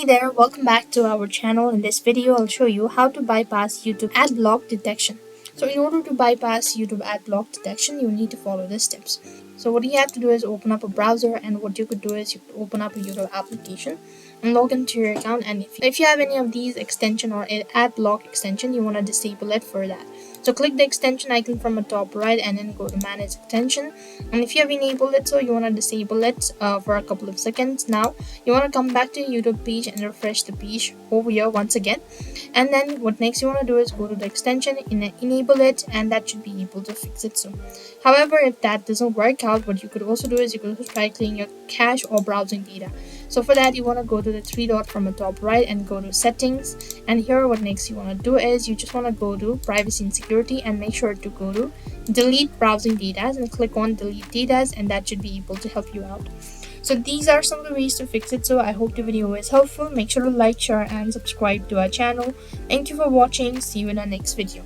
Hey there, welcome back to our channel. In this video, I'll show you how to bypass YouTube Adblock detection. So in order to bypass YouTube Adblock detection, you need to follow the steps. So what you have to do is open up a browser, and what you could do is you could open up a YouTube application and log into your account. And if you have any of these extension or Adblock extension, you want to disable it for that. So click the extension icon from the top right and then go to manage extension. And if you have enabled it, so you want to disable it for a couple of seconds. Now you want to come back to YouTube page and refresh the page over here once again. And then what next you want to do is go to the extension, enable it, and that should be able to fix it. So however, if that doesn't work out, what you could also do is you could try clearing your cache or browsing data. So for that, you want to go to the three dot from the top right and go to settings. And here what next you want to do is you just want to go to privacy and security and make sure to go to delete browsing data and click on delete data, and that should be able to help you out. So these are some of the ways to fix it. So I hope the video was helpful. Make sure to like, share, and subscribe to our channel. Thank you for watching. See you in our next video.